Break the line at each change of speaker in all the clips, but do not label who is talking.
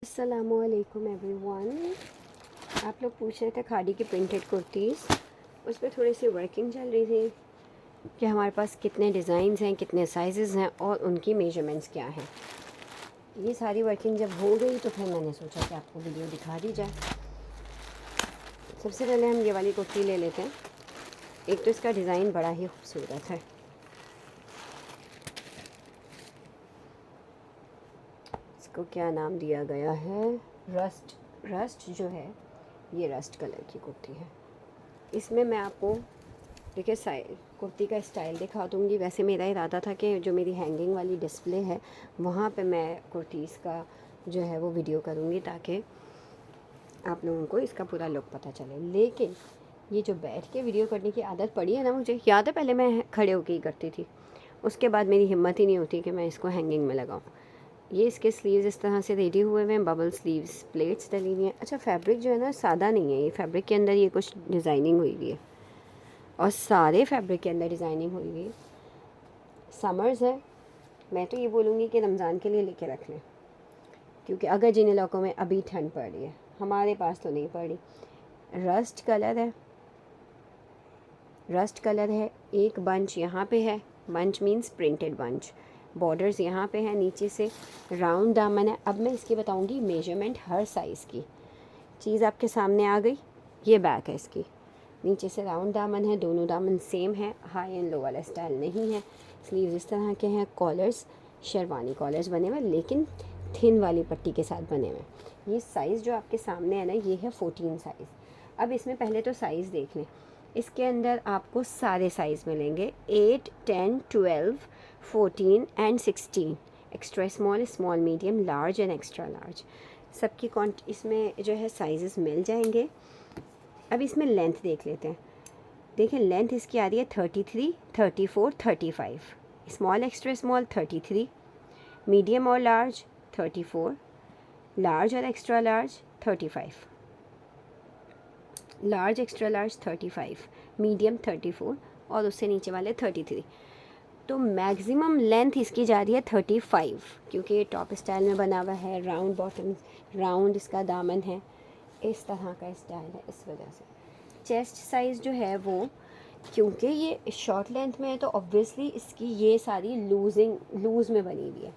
अस्सलामुअलैकुम एवरीवन। आप लोग पूछ रहे थे खादी की प्रिंटेड कुर्तीज़, उस पर थोड़ी सी वर्किंग चल रही थी कि हमारे पास कितने डिज़ाइंस हैं, कितने साइज़ेस हैं और उनकी मेजरमेंट्स क्या हैं। ये सारी वर्किंग जब हो गई तो फिर मैंने सोचा कि आपको वीडियो दिखा दी जाए। सबसे पहले हम ये वाली कुर्ती ले लेते हैं। एक तो इसका डिज़ाइन बड़ा ही खूबसूरत है। इसको क्या नाम दिया गया है, रस्ट जो है, ये रस्ट कलर की कुर्ती है। इसमें मैं आपको देखिए कुर्ती का स्टाइल दिखा दूँगी। वैसे मेरा इरादा था कि जो मेरी हैंगिंग वाली डिस्प्ले है वहाँ पे मैं कुर्तीज़ का जो है वो वीडियो करूँगी ताकि आप लोगों को इसका पूरा लुक पता चले। लेकिन ये जो बैठ के वीडियो करने की आदत पड़ी है ना, मुझे याद है पहले मैं खड़े होके ही करती थी, उसके बाद मेरी हिम्मत ही नहीं होती कि मैं इसको हैंगिंग में लगाऊँ। ये इसके स्लीव्स इस तरह से रेडी हुए हुए हैं, बबल स्लीव्स, प्लेट्स डली हुई हैं। अच्छा, फैब्रिक जो है ना सादा नहीं है, ये फैब्रिक के अंदर ये कुछ डिज़ाइनिंग हुई हुई है और सारे फैब्रिक के अंदर डिज़ाइनिंग हुई हुई है। समर्स है, मैं तो ये बोलूँगी कि रमज़ान के लिए लेके रख लें, क्योंकि अगर जिन इलाकों में अभी ठंड पड़ रही है, हमारे पास तो नहीं पड़ रही। रस्ट कलर है, एक बंच यहाँ पे है, bunch means printed bunch, borders यहाँ पे हैं, नीचे से राउंड दामन है। अब मैं इसकी बताऊँगी मेजरमेंट, हर साइज़ की चीज़ आपके सामने आ गई। ये बैक है इसकी, नीचे से राउंड दामन है, दोनों दामन सेम है, हाई एंड लो वाला स्टाइल नहीं है। स्लीव्स इस तरह के हैं, कॉलर्स शेरवानी कॉलर्स बने हुए लेकिन थिन वाली पट्टी के साथ बने हुए। ये साइज़ जो आपके सामने है ना, ये है 14 साइज़। अब इसमें पहले तो साइज़ देख लें। इसके अंदर आपको सारे साइज़ मिलेंगे, 8, 10, 12, 14 and 16। Extra small, small medium, large and extra large, सबकी इसमें जो है साइज़ेस मिल जाएंगे। अब इसमें लेंथ देख लेते हैं। देखिए लेंथ इसकी आ रही है 33, 34, 35। स्मॉल एक्स्ट्रा स्मॉल 33, मीडियम और लार्ज 34, लार्ज और extra large 35, large extra large 35, medium 34 और उससे नीचे वाले 33। तो मैक्सिमम लेंथ इसकी जा रही है 35, क्योंकि ये टॉप स्टाइल में बना हुआ है, राउंड बॉटम, राउंड इसका दामन है, इस तरह का स्टाइल है। इस वजह से चेस्ट साइज़ जो है वो, क्योंकि ये शॉर्ट लेंथ में है तो ऑब्वियसली इसकी ये सारी लूज़ में बनी हुई है।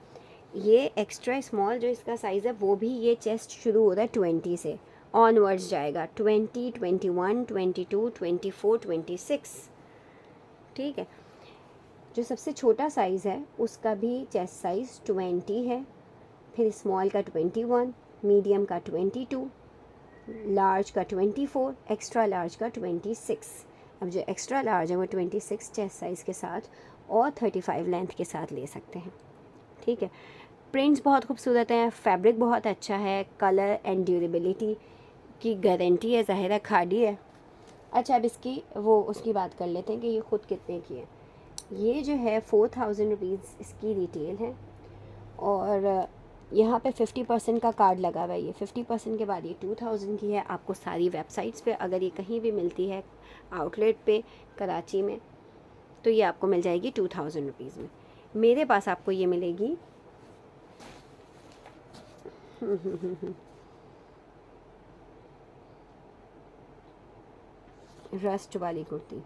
ये एक्स्ट्रा स्मॉल जो इसका साइज़ है वो भी, ये चेस्ट शुरू हो रहा है 20 से, ऑनवर्ड्स जाएगा 20, 21, 22, 24, 26। ठीक है, जो सबसे छोटा साइज़ है उसका भी चेस्ट साइज़ 20 है, फिर स्मॉल का 21, मीडियम का 22, लार्ज का 24, एक्स्ट्रा लार्ज का 26। अब जो एक्स्ट्रा लार्ज है वो 26 चेस्ट साइज़ के साथ और 35 लेंथ के साथ ले सकते हैं। ठीक है, प्रिंट्स बहुत खूबसूरत हैं, फैब्रिक बहुत अच्छा है, कलर एंड ड्यूरेबिलिटी की गारंटी है, ज़ाहिर है खादी है। अच्छा, अब इसकी वो उसकी बात कर लेते हैं कि ये ख़ुद कितने की है। ये जो है 4000 रुपीज़ इसकी रिटेल है और यहाँ पे 50% का कार्ड लगा हुआ है। ये 50% के बाद ये 2000 की है। आपको सारी वेबसाइट्स पे अगर ये कहीं भी मिलती है आउटलेट पे कराची में, तो ये आपको मिल जाएगी 2000 रुपीज़ में। मेरे पास आपको ये मिलेगी रस्ट वाली कुर्ती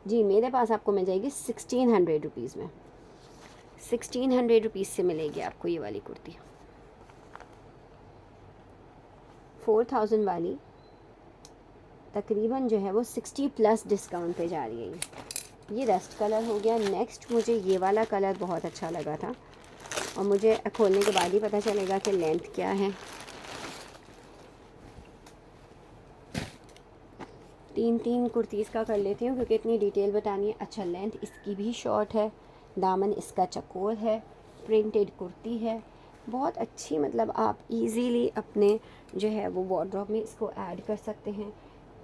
जी, मेरे पास आपको मिल जाएगी 1600 रुपीज़ में। 1600 रुपीज़ से मिलेगी आपको ये वाली कुर्ती। 4000 वाली तकरीबन जो है वो 60+ डिस्काउंट पे जा रही है। ये रस्ट कलर हो गया। नेक्स्ट मुझे ये वाला कलर बहुत अच्छा लगा था और मुझे खोलने के बाद ही पता चलेगा कि लेंथ क्या है। 3 कुर्तीज़ का कर लेती हूँ क्योंकि इतनी डिटेल बतानी है। अच्छा, लेंथ इसकी भी शॉर्ट है, दामन इसका चकोर है, प्रिंटेड कुर्ती है, बहुत अच्छी। मतलब आप इजीली अपने जो है वो वार्डरोब में इसको ऐड कर सकते हैं।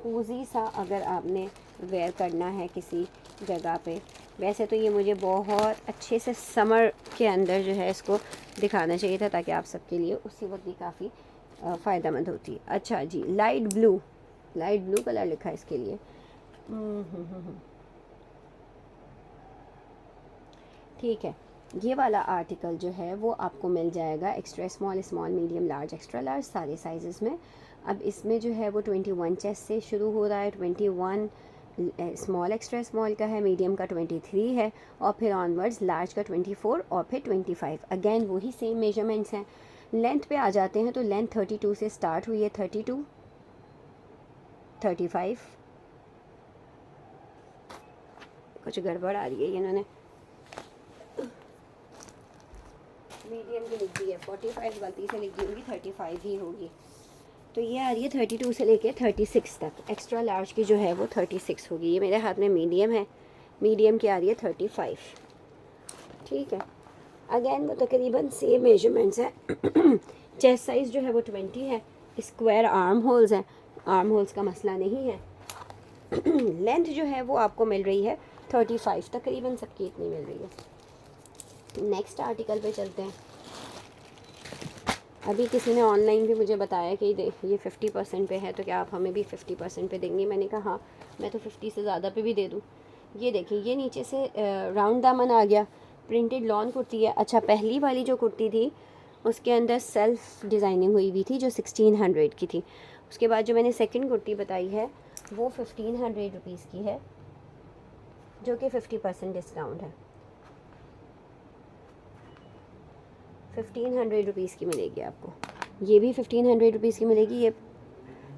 कोजी सा अगर आपने वेयर करना है किसी जगह पे। वैसे तो ये मुझे बहुत अच्छे से समर के अंदर जो है इसको दिखाना चाहिए था ताकि आप सबके लिए उसी वक्त भी काफ़ी फ़ायदेमंद होती। अच्छा जी, लाइट ब्लू कलर लिखा है इसके लिए। ठीक है, ये वाला आर्टिकल जो है वो आपको मिल जाएगा extra small, small, medium, large, extra large, सारे साइज़ में। अब इसमें जो है वो 21 चेस्ट से शुरू हो रहा है, 21 स्मॉल एक्स्ट्रा स्मॉल का है, मीडियम का 23 है, और फिर ऑनवर्ड्स लार्ज का 24 और फिर 25। अगेन वही सेम मेजरमेंट्स हैं। लेंथ पे आ जाते हैं तो लेंथ 32 से स्टार्ट हुई है, 32, 35, कुछ गड़बड़ आ रही है, इन्होंने मीडियम की लिख दी है, 45 गलती से लिख दी होगी, 35 ही होगी। तो ये आ रही है 32 से लेके 36 तक। एक्स्ट्रा लार्ज की जो है वो 36 होगी। ये मेरे हाथ में मीडियम है, मीडियम की आ रही है 35। ठीक है, अगेन वो तकरीबन सेम मेजरमेंट्स है। चेस्ट साइज़ जो है वो 20 है, स्क्वायर आर्म होल्स हैं, आर्म होल्स का मसला नहीं है। लेंथ जो है वो आपको मिल रही है 35, तकरीबन सबकी इतनी मिल रही है। नेक्स्ट आर्टिकल पे चलते हैं। अभी किसी ने ऑनलाइन भी मुझे बताया कि ये 50% पे है, तो क्या आप हमें भी 50% पे देंगे? मैंने कहा हाँ, मैं तो 50 से ज़्यादा पे भी दे दूँ। ये देखिए, ये नीचे से राउंड दामन आ गया, प्रिंटेड लॉन कुर्ती है। अच्छा, पहली वाली जो कुर्ती थी उसके अंदर सेल्फ डिज़ाइनिंग हुई हुई थी जो 1600 की थी। उसके बाद जो मैंने सेकंड कुर्ती बताई है वो 1500 रुपीज़ की है, जो कि 50% डिस्काउंट है। 1500 रुपीज़ की मिलेगी आपको। ये भी 1500 रुपीज़ की मिलेगी।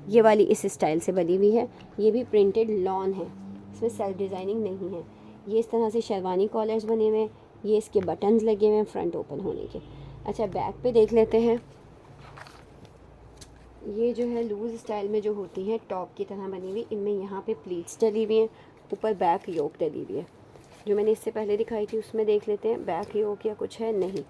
ये वाली इस स्टाइल से बनी हुई है, ये भी प्रिंटेड लॉन है, इसमें सेल्फ डिज़ाइनिंग नहीं है। ये इस तरह से शेरवानी कॉलर्स बने हुए हैं, ये इसके बटन्स लगे हुए हैं फ्रंट ओपन होने के। अच्छा, बैक पे देख लेते हैं। ये जो है लूज़ स्टाइल में जो होती हैं टॉप की तरह बनी हुई, इनमें यहाँ पे प्लीट्स डली हुई हैं, ऊपर बैक योक डली हुई है। जो मैंने इससे पहले दिखाई थी उसमें देख लेते हैं बैक योक या कुछ है नहीं।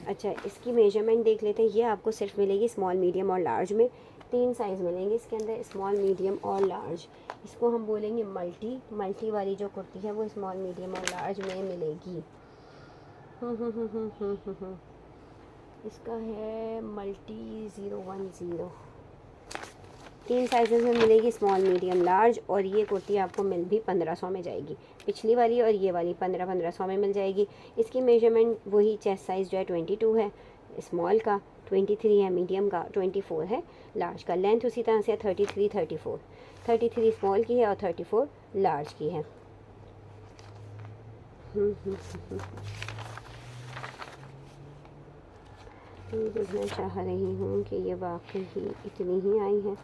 अच्छा, इसकी मेजरमेंट देख लेते हैं। ये आपको सिर्फ मिलेगी स्मॉल, मीडियम और लार्ज में। 3 साइज़ मिलेंगे इसके अंदर, स्मॉल, मीडियम और लार्ज। इसको हम बोलेंगे मल्टी। मल्टी वाली जो कुर्ती है वो स्मॉल, मीडियम और लार्ज में मिलेगी। इसका है मल्टी 010। 3 साइज़ में मिलेगी, स्मॉल, मीडियम, लार्ज। और ये कुर्ती आपको मिल भी 1500 में जाएगी। पिछली वाली और ये वाली 1500 में मिल जाएगी। इसकी मेजरमेंट वही, चेस्ट साइज़ जो है 22 है स्मॉल का, 23 है मीडियम का, 24 है लार्ज का। लेंथ उसी तरह से 33, 34। 33 स्मॉल की है और 34 लार्ज की है। ये देखना चाह रही हूँ कि ये वाकई ही इतनी ही आई है।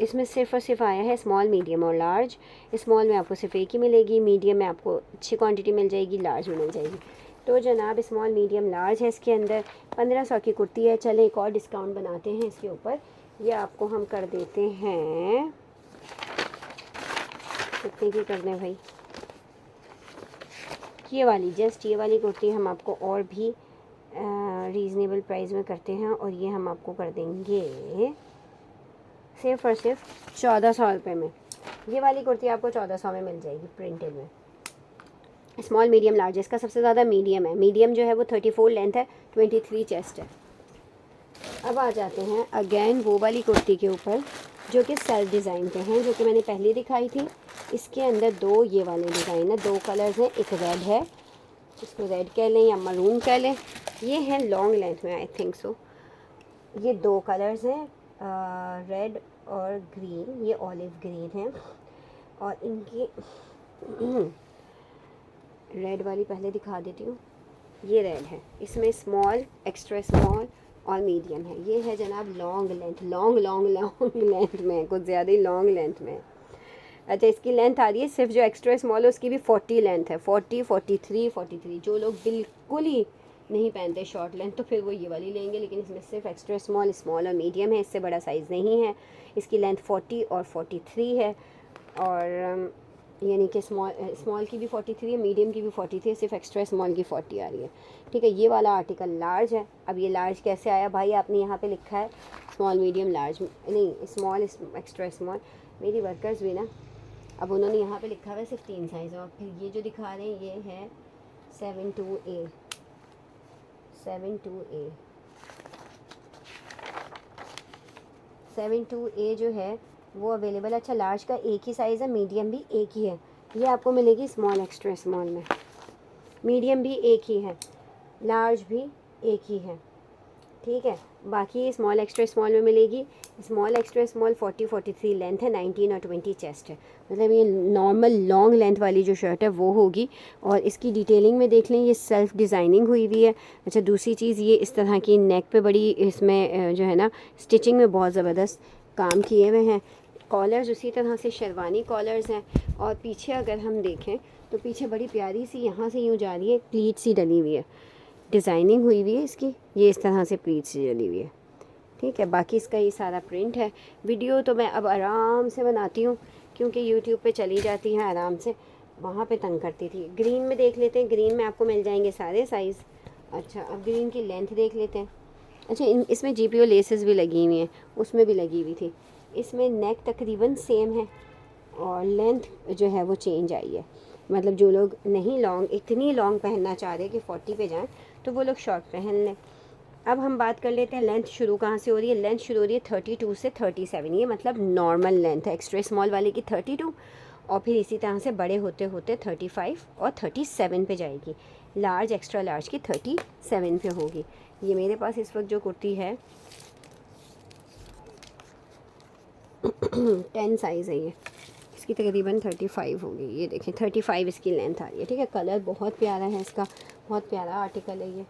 इसमें सिर्फ और सिर्फ आया है स्मॉल, मीडियम और लार्ज। स्मॉल में आपको सिर्फ एक ही मिलेगी, मीडियम में आपको अच्छी क्वांटिटी मिल जाएगी, लार्ज में मिल जाएगी। तो जनाब स्मॉल, मीडियम, लार्ज है इसके अंदर। 1500 की कुर्ती है। चलें एक और डिस्काउंट बनाते हैं इसके ऊपर। ये आपको हम कर देते हैं, कितने की कर दें भाई? ये वाली, जस्ट ये वाली कुर्ती हम आपको और भी रीज़नेबल प्राइस में करते हैं, और ये हम आपको कर देंगे सिर्फ और सिर्फ 1400 रुपये में। ये वाली कुर्ती आपको 1400 में मिल जाएगी प्रिंटेड में। Small, medium, large. इसका सबसे ज़्यादा मीडियम है। मीडियम जो है वो 34 लेंथ है, 23 चेस्ट है। अब आ जाते हैं अगेन वो वाली कुर्ती के ऊपर जो कि सेल्फ डिज़ाइन पे हैं, जो कि मैंने पहले दिखाई थी। इसके अंदर 2 ये वाले डिज़ाइन है, 2 कलर्स हैं। एक रेड है, इसको रेड कह लें या मरून कह लें। ये हैं लॉन्ग लेंथ में, आई थिंक सो। ये 2 कलर्स हैं, रेड और ग्रीन। ये ऑलिव ग्रीन है, और इनकी रेड वाली पहले दिखा देती हूँ। ये रेड है, इसमें स्मॉल, एक्स्ट्रा स्मॉल और मीडियम है। ये है जनाब long length, long long long length में, कुछ ज़्यादा ही लॉन्ग लेंथ में। अच्छा, इसकी लेंथ आ रही है सिर्फ जो एक्स्ट्रा स्मॉल है उसकी भी 40 लेंथ है, 40, 43, 43। जो लोग बिल्कुल ही नहीं पहनते शॉर्ट लेंथ तो फिर वो ये वाली लेंगे, लेकिन इसमें सिर्फ एक्स्ट्रा स्मॉल, स्मॉल और मीडियम है, इससे बड़ा साइज़ नहीं है। इसकी लेंथ 40 और 43 है, और यानी कि स्मॉल की भी 43 है, मीडियम की भी 43 है, सिर्फ एक्स्ट्रा स्मॉल की 40 आ रही है। ठीक है, ये वाला आर्टिकल लार्ज है। अब ये लार्ज कैसे आया भाई? आपने यहाँ पे लिखा है स्मॉल, मीडियम, लार्ज, नहीं स्मॉल, एक्स्ट्रा स्मॉल। मेरी वर्कर्स भी ना, अब उन्होंने यहाँ पे लिखा हुआ है सिर्फ 3 साइज़, और फिर ये जो दिखा रहे हैं ये है 72A। 72A 72A जो है वो अवेलेबल। अच्छा, लार्ज का एक ही साइज़ है, मीडियम भी एक ही है। ये आपको मिलेगी स्मॉल एक्स्ट्रा स्मॉल में। मीडियम भी एक ही है, लार्ज भी एक ही है, ठीक है। बाकी स्मॉल एक्स्ट्रा स्मॉल में मिलेगी। स्मॉल एक्स्ट्रा स्मॉल 40-43 लेंथ है, 19 और 20 चेस्ट है। मतलब ये नॉर्मल लॉन्ग लेंथ वाली जो शर्ट है वो होगी। और इसकी डिटेलिंग में देख लें, ये सेल्फ डिज़ाइनिंग हुई हुई है। अच्छा, दूसरी चीज़ ये इस तरह की नेक पे बड़ी इसमें जो है ना स्टिचिंग में बहुत ज़बरदस्त काम किए हुए हैं। कॉलर्स उसी तरह से शेरवानी कॉलर्स हैं। और पीछे अगर हम देखें तो पीछे बड़ी प्यारी सी यहाँ से यूँ जा रही है, प्लीट सी डली हुई है, डिज़ाइनिंग हुई हुई है इसकी, ये इस तरह से प्लीट सी डली हुई है, ठीक है। बाकी इसका ये सारा प्रिंट है। वीडियो तो मैं अब आराम से बनाती हूँ क्योंकि यूट्यूब पे चली जाती है आराम से, वहाँ पे तंग करती थी। ग्रीन में देख लेते हैं, ग्रीन में आपको मिल जाएंगे सारे साइज़। अच्छा, अब ग्रीन की लेंथ देख लेते हैं। अच्छा, इसमें GPO लेसेस भी लगी हुई हैं, उसमें भी लगी हुई थी। इसमें नेक तकरीबन सेम है और लेंथ जो है वो चेंज आई है। मतलब जो लोग नहीं लॉन्ग, इतनी लॉन्ग पहनना चाह रहे कि 40 पे जाएं तो वो लोग शॉर्ट पहन लें। अब हम बात कर लेते हैं लेंथ शुरू कहाँ से हो रही है। लेंथ शुरू हो रही है 32 से 37, ये मतलब नॉर्मल लेंथ है। एक्स्ट्रा स्मॉल वाले की 32 और फिर इसी तरह से बड़े होते होते 35 और 37 पे जाएगी। लार्ज एक्स्ट्रा लार्ज की 37 पे होगी। ये मेरे पास इस वक्त जो कुर्ती है 10 साइज़ है, ये इसकी तकरीबन 35 होगी। ये देखें 35 इसकी लेंथ आ रही है, ठीक है। कलर बहुत प्यारा है इसका, बहुत प्यारा आर्टिकल है ये।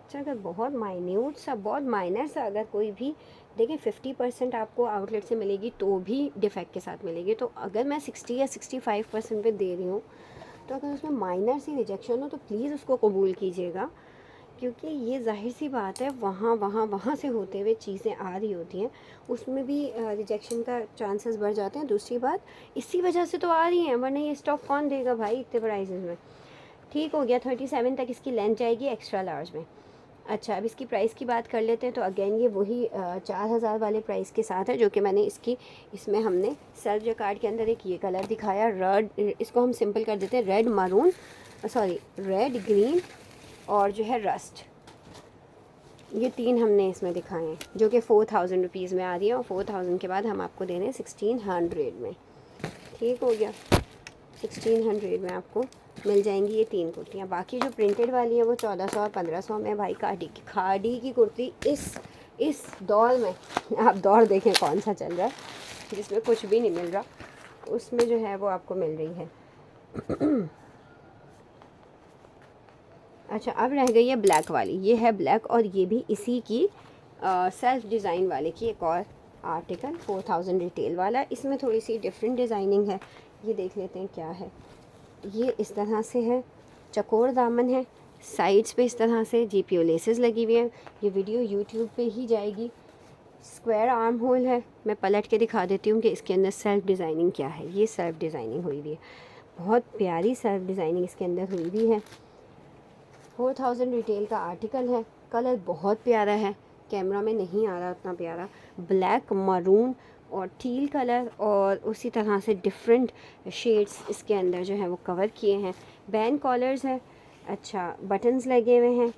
अच्छा, अगर बहुत माइन्यूट सा, बहुत माइनर सा अगर कोई भी देखिए 50% आपको आउटलेट से मिलेगी तो भी डिफेक्ट के साथ मिलेगी। तो अगर मैं 60 या 65% पे दे रही हूँ तो अगर उसमें माइनर सी रिजेक्शन हो तो प्लीज़ उसको कबूल कीजिएगा, क्योंकि ये जाहिर सी बात है वहाँ से होते हुए चीज़ें आ रही होती हैं, उसमें भी रिजेक्शन का चांसेस बढ़ जाते हैं। दूसरी बात, इसी वजह से तो आ रही हैं, वरना ये स्टॉक कौन देगा भाई इतने प्राइसेस में। ठीक हो गया, 37 तक इसकी लेंथ जाएगी एक्स्ट्रा लार्ज में। अच्छा, अब इसकी प्राइस की बात कर लेते हैं। तो अगेन ये वही 4000 वाले प्राइस के साथ है, जो कि मैंने इसमें हमने सेल्फ जकार्ड के अंदर एक ये कलर दिखाया, रेड, इसको हम सिंपल कर देते हैं, red maroon, sorry red green और जो है रस्ट, ये तीन हमने इसमें दिखाए हैं, जो कि 4000 रुपीज़ में आ रही है। और 4000 के बाद हम आपको दे रहे हैं 1600 में। ठीक हो गया, 1600 में आपको मिल जाएंगी ये तीन कुर्तियाँ। बाकी जो प्रिंटेड वाली है वो 1400 और 1500 में। भाई खाड़ी की कुर्ती इस दौर में, आप दौर देखें कौन सा चल रहा है जिसमें कुछ भी नहीं मिल रहा, उसमें जो है वो आपको मिल रही है। अच्छा, अब रह गई है ब्लैक वाली। ये है ब्लैक और ये भी इसी की सेल्फ डिज़ाइन वाले की एक और आर्टिकल, 4000 रिटेल वाला। इसमें थोड़ी सी डिफरेंट डिज़ाइनिंग है, ये देख लेते हैं क्या है। ये इस तरह से है, चकोर दामन है, साइड्स पे इस तरह से GPO लेसेस लगी हुई हैं। ये वीडियो यूट्यूब पे ही जाएगी। स्क्वायर आर्म होल है, मैं पलट के दिखा देती हूँ कि इसके अंदर सेल्फ डिज़ाइनिंग क्या है। ये सेल्फ डिज़ाइनिंग हुई हुई है, बहुत प्यारी सेल्फ डिज़ाइनिंग इसके अंदर हुई हुई है। 4000 रिटेल का आर्टिकल है। कलर बहुत प्यारा है, कैमरा में नहीं आ रहा उतना प्यारा। ब्लैक, मरून और टील कलर और उसी तरह से डिफरेंट शेड्स इसके अंदर जो है वो कवर किए हैं। बैन कॉलर्स है, अच्छा बटन्स लगे हुए हैं।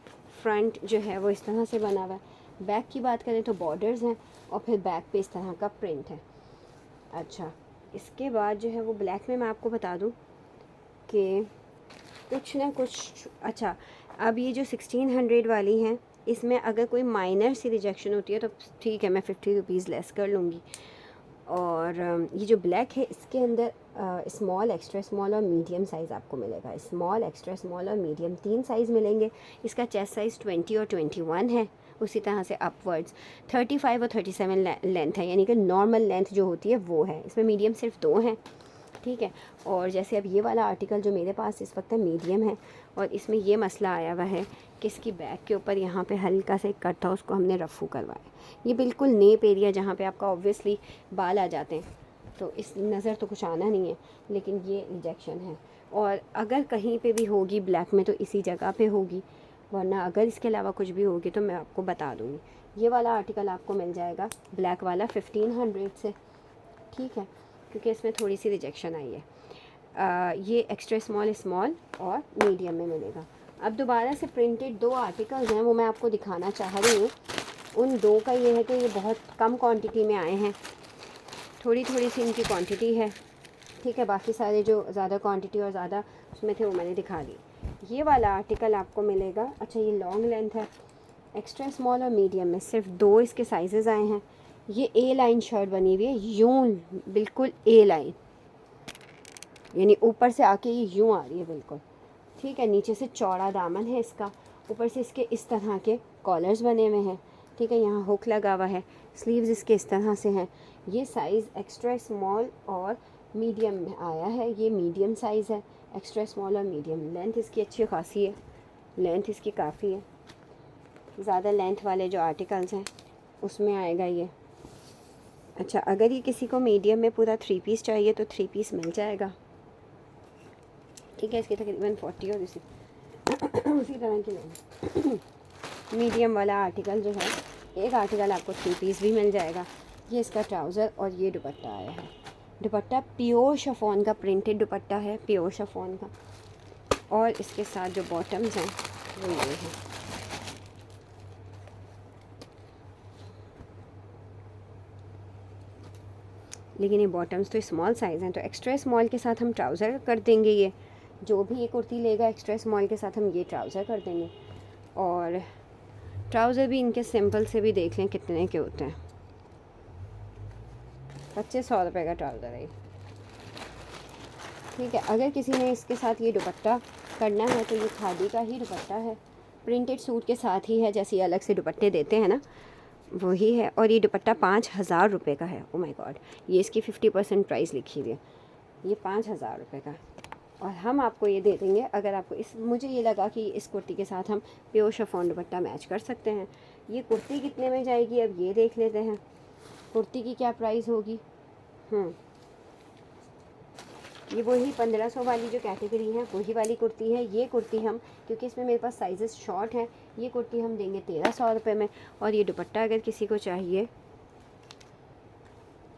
फ्रंट जो है वो इस तरह से बना हुआ है। बैक की बात करें तो बॉर्डर्स हैं और फिर बैक पे इस तरह का प्रिंट है। अच्छा, इसके बाद जो है वो ब्लैक में मैं आपको बता दूं कि कुछ ना कुछ। अच्छा, अब ये जो 1600 वाली हैं, इसमें अगर कोई माइनर सी रिजेक्शन होती है तो ठीक है, मैं 50 रुपीज़ लेस कर लूँगी। और ये जो ब्लैक है इसके अंदर स्मॉल, एक्स्ट्रा स्मॉल और मीडियम साइज़ आपको मिलेगा। स्मॉल, एक्स्ट्रा स्मॉल और मीडियम तीन साइज़ मिलेंगे। इसका चेस्ट साइज़ 20 और 21 है। उसी तरह से अपवर्ड्स 35 और 37 लेंथ है, यानी कि नॉर्मल लेंथ जो होती है वो है। इसमें मीडियम सिर्फ 2 हैं, ठीक है। और जैसे अब ये वाला आर्टिकल जो मेरे पास इस वक्त है मीडियम है, और इसमें ये मसला आया हुआ है कि इसकी बैक के ऊपर यहाँ पे हल्का सा एक कट था, उसको हमने रफू करवाया। ये बिल्कुल नेप एरिया जहाँ पे आपका ऑब्वियसली बाल आ जाते हैं, तो इस नज़र तो कुछ आना नहीं है, लेकिन ये रिजेक्शन है। और अगर कहीं पे भी होगी ब्लैक में तो इसी जगह पे होगी, वरना अगर इसके अलावा कुछ भी होगी तो मैं आपको बता दूँगी। ये वाला आर्टिकल आपको मिल जाएगा ब्लैक वाला 1500 से, ठीक है, क्योंकि इसमें थोड़ी सी रिजेक्शन आई है। ये एक्स्ट्रा स्मॉल, स्मॉल और मीडियम में मिलेगा। अब दोबारा से प्रिंटेड 2 आर्टिकल्स हैं, वो मैं आपको दिखाना चाह रही हूँ। उन 2 का ये है कि ये बहुत कम क्वांटिटी में आए हैं, थोड़ी थोड़ी सी इनकी क्वांटिटी है, ठीक है। बाकी सारे जो ज़्यादा क्वांटिटी और ज़्यादा उसमें थे वो मैंने दिखा दी। ये वाला आर्टिकल आपको मिलेगा, अच्छा ये लॉन्ग लेंथ है, एक्स्ट्रा स्मॉल और मीडियम में सिर्फ 2 इसके साइजेज़ आए हैं। ये ए लाइन शर्ट बनी हुई है, यूं बिल्कुल ए लाइन, यानी ऊपर से आके ये यूं आ रही है बिल्कुल, ठीक है। नीचे से चौड़ा दामन है इसका, ऊपर से इसके इस तरह के कॉलर्स बने हुए हैं, ठीक है। यहाँ हुक लगा हुआ है, स्लीव्स इसके इस तरह से हैं। ये साइज़ एक्स्ट्रा स्मॉल और मीडियम में आया है, ये मीडियम साइज़ है, एक्स्ट्रा स्मॉल और मीडियम। लेंथ इसकी अच्छी खासी है, लेंथ इसकी काफ़ी है, ज़्यादा लेंथ वाले जो आर्टिकल्स हैं उसमें आएगा ये। अच्छा, अगर ये किसी को मीडियम में पूरा 3 पीस चाहिए तो 3 पीस मिल जाएगा, ठीक है। इसकी तकरीबन 40 और इसी उसी तरह की लेंथ। मीडियम वाला आर्टिकल जो है, एक आर्टिकल आपको 3 पीस भी मिल जाएगा। ये इसका ट्राउज़र और ये दुपट्टा आया है। दुपट्टा प्योर शिफॉन का प्रिंटेड दुपट्टा है, प्योर शिफॉन का। और इसके साथ जो बॉटम्स हैं वो ये हैं। लेकिन ये बॉटम्स तो स्मॉल साइज़ हैं, तो एक्स्ट्रा स्मॉल के साथ हम ट्राउज़र कर देंगे। ये जो भी ये कुर्ती लेगा एक्स्ट्रा स्मॉल के साथ हम ये ट्राउज़र कर देंगे। और ट्राउज़र भी इनके सिंपल से भी देख लें कितने के होते हैं, 2500 रुपये का ट्राउज़र है, ठीक है। अगर किसी ने इसके साथ ये दुपट्टा करना है तो ये खादी का ही दुपट्टा है, प्रिंटेड सूट के साथ ही है, जैसे ये अलग से दुपट्टे देते हैं ना वही है। और ये दुपट्टा 5000 रुपये का है। ओ माय गॉड, ये इसकी 50% प्राइस लिखी हुई है, ये 5000 रुपये का है। और हम आपको ये दे देंगे, अगर आपको इस मुझे ये लगा कि इस कुर्ती के साथ हम प्योर शिफॉन दुपट्टा मैच कर सकते हैं। ये कुर्ती कितने में जाएगी अब ये देख लेते हैं, कुर्ती की क्या प्राइस होगी। ये वही 1500 वाली जो कैटेगरी है वही वाली कुर्ती है। ये कुर्ती हम, क्योंकि इसमें मेरे पास साइजेस शॉर्ट हैं, ये कुर्ती हम देंगे 1300 रुपये में। और ये दुपट्टा अगर किसी को चाहिए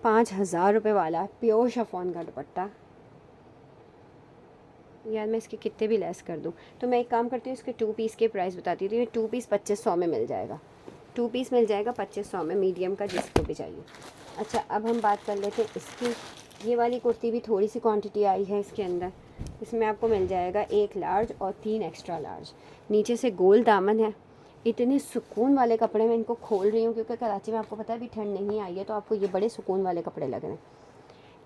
5000 रुपये वाला प्योर शिफॉन का दुपट्टा, यार मैं इसके कितने भी लेस कर दूँ। तो मैं एक काम करती हूँ, इसके 2 पीस के प्राइस बताती हूँ। ये 2 पीस 2500 में मिल जाएगा, 2 पीस मिल जाएगा 2500 में, मीडियम का जिसको भी चाहिए। अच्छा, अब हम बात कर लेते हैं इसकी। ये वाली कुर्ती भी थोड़ी सी क्वांटिटी आई है इसके अंदर, इसमें आपको मिल जाएगा 1 लार्ज और 3 एक्स्ट्रा लार्ज। नीचे से गोल दामन है, इतने सुकून वाले कपड़े मैं इनको खोल रही हूँ क्योंकि कराची में आपको पता है अभी ठंड नहीं आई है, तो आपको ये बड़े सुकून वाले कपड़े लग रहे हैं।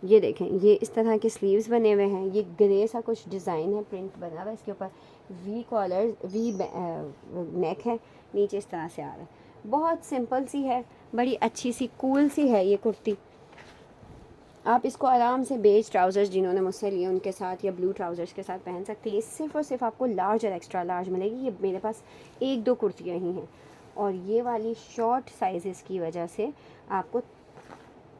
ये देखें, ये इस तरह के स्लीव्स बने हुए हैं, ये ग्रे सा कुछ डिज़ाइन है, प्रिंट बना हुआ है इसके ऊपर, वी कॉलर, वी नेक है, नीचे इस तरह से आ रहा है। बहुत सिंपल सी है, बड़ी अच्छी सी कूल सी है ये कुर्ती। आप इसको आराम से बेज ट्राउज़र्स जिन्होंने मुझसे लिए उनके साथ या ब्लू ट्राउज़र्स के साथ पहन सकते हैं। ये सिर्फ़ और सिर्फ आपको लार्ज और एक्स्ट्रा लार्ज मिलेगी। ये मेरे पास 1-2 कुर्तियाँ ही हैं, और ये वाली शॉर्ट साइज़ की वजह से आपको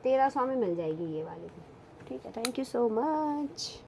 1300 में मिल जाएगी ये वाली भी, ठीक है। Thank you so much.